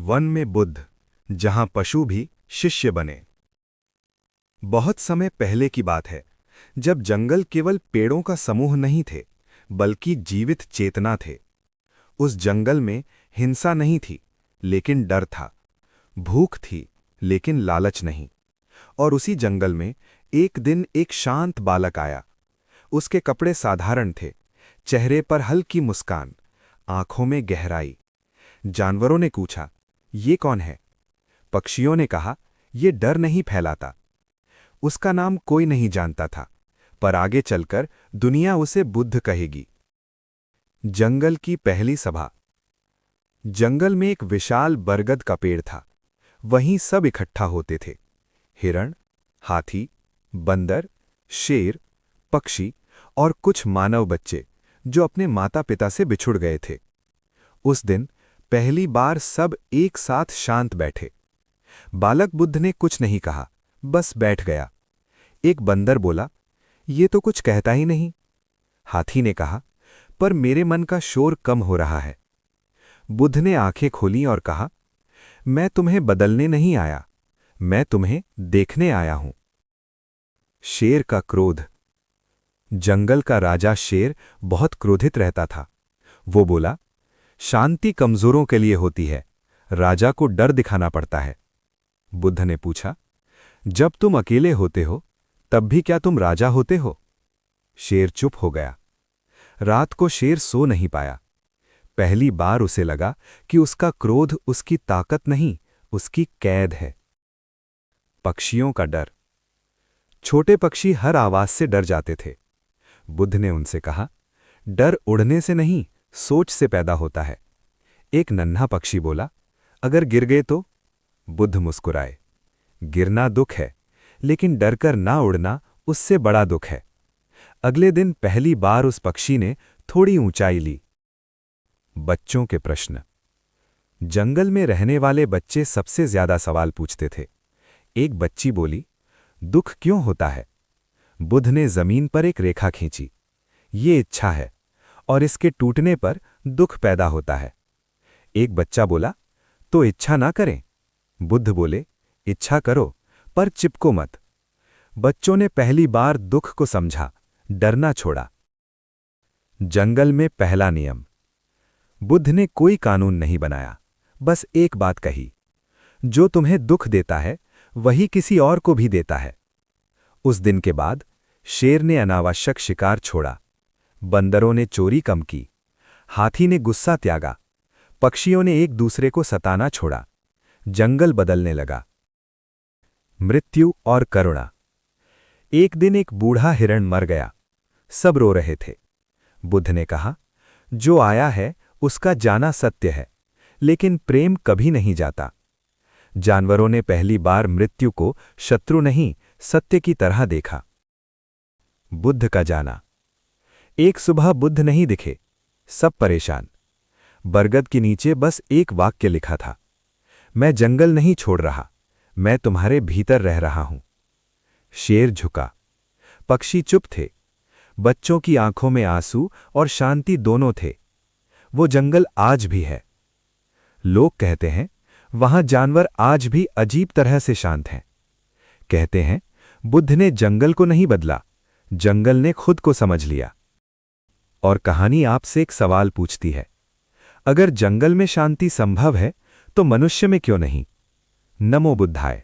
One में बुद्ध, जहां पशु भी शिष्य बने। बहुत समय पहले की बात है, जब जंगल केवल पेड़ों का समूह नहीं थे, बल्कि जीवित चेतना थे। उस जंगल में हिंसा नहीं थी, लेकिन डर था। भूख थी, लेकिन लालच नहीं। और उसी जंगल में एक दिन एक शांत बालक आया। उसके कपड़े साधारण थे, चेहरे पर हल्की मुस्कान, आंखों में गहराई। जानवरों ने पूछा, ये कौन है? पक्षियों ने कहा, ये डर नहीं फैलाता। उसका नाम कोई नहीं जानता था, पर आगे चलकर दुनिया उसे बुद्ध कहेगी। जंगल की पहली सभा। जंगल में एक विशाल बरगद का पेड़ था। वहीं सब इकट्ठा होते थे। हिरण, हाथी, बंदर, शेर, पक्षी और कुछ मानव बच्चे, जो अपने माता पिता से बिछुड़ गए थे। उस दिन पहली बार सब एक साथ शांत बैठे। बालक बुद्ध ने कुछ नहीं कहा, बस बैठ गया। एक बंदर बोला, ये तो कुछ कहता ही नहीं। हाथी ने कहा, पर मेरे मन का शोर कम हो रहा है। बुद्ध ने आंखें खोली और कहा, मैं तुम्हें बदलने नहीं आया, मैं तुम्हें देखने आया हूं। शेर का क्रोध। जंगल का राजा शेर बहुत क्रोधित रहता था। वो बोला, शांति कमजोरों के लिए होती है, राजा को डर दिखाना पड़ता है। बुद्ध ने पूछा, जब तुम अकेले होते हो, तब भी क्या तुम राजा होते हो? शेर चुप हो गया। रात को शेर सो नहीं पाया। पहली बार उसे लगा कि उसका क्रोध उसकी ताकत नहीं, उसकी कैद है। पक्षियों का डर। छोटे पक्षी हर आवाज से डर जाते थे। बुद्ध ने उनसे कहा, डर उड़ने से नहीं, सोच से पैदा होता है। एक नन्हा पक्षी बोला, अगर गिर गए तो? बुद्ध मुस्कुराए, गिरना दुख है, लेकिन डरकर ना उड़ना उससे बड़ा दुख है। अगले दिन पहली बार उस पक्षी ने थोड़ी ऊंचाई ली। बच्चों के प्रश्न। जंगल में रहने वाले बच्चे सबसे ज्यादा सवाल पूछते थे। एक बच्ची बोली, दुख क्यों होता है? बुद्ध ने जमीन पर एक रेखा खींची। ये इच्छा है, और इसके टूटने पर दुख पैदा होता है। एक बच्चा बोला, तो इच्छा ना करें? बुद्ध बोले, इच्छा करो, पर चिपको मत। बच्चों ने पहली बार दुख को समझा, डरना छोड़ा। जंगल में पहला नियम। बुद्ध ने कोई कानून नहीं बनाया, बस एक बात कही, जो तुम्हें दुख देता है वही किसी और को भी देता है। उस दिन के बाद शेर ने अनावश्यक शिकार छोड़ा, बंदरों ने चोरी कम की, हाथी ने गुस्सा त्यागा, पक्षियों ने एक दूसरे को सताना छोड़ा। जंगल बदलने लगा। मृत्यु और करुणा। एक दिन एक बूढ़ा हिरण मर गया। सब रो रहे थे। बुद्ध ने कहा, जो आया है उसका जाना सत्य है, लेकिन प्रेम कभी नहीं जाता। जानवरों ने पहली बार मृत्यु को शत्रु नहीं, सत्य की तरह देखा। बुद्ध का जाना। एक सुबह बुद्ध नहीं दिखे, सब परेशान। बरगद के नीचे बस एक वाक्य लिखा था, मैं जंगल नहीं छोड़ रहा, मैं तुम्हारे भीतर रह रहा हूं। शेर झुका। पक्षी चुप थे। बच्चों की आंखों में आंसू और शांति दोनों थे। वो जंगल आज भी है। लोग कहते हैं, वहां जानवर आज भी अजीब तरह से शांत हैं। कहते हैं, बुद्ध ने जंगल को नहीं बदला, जंगल ने खुद को समझ लिया। और कहानी आपसे एक सवाल पूछती है, अगर जंगल में शांति संभव है, तो मनुष्य में क्यों नहीं? नमो बुद्धाय।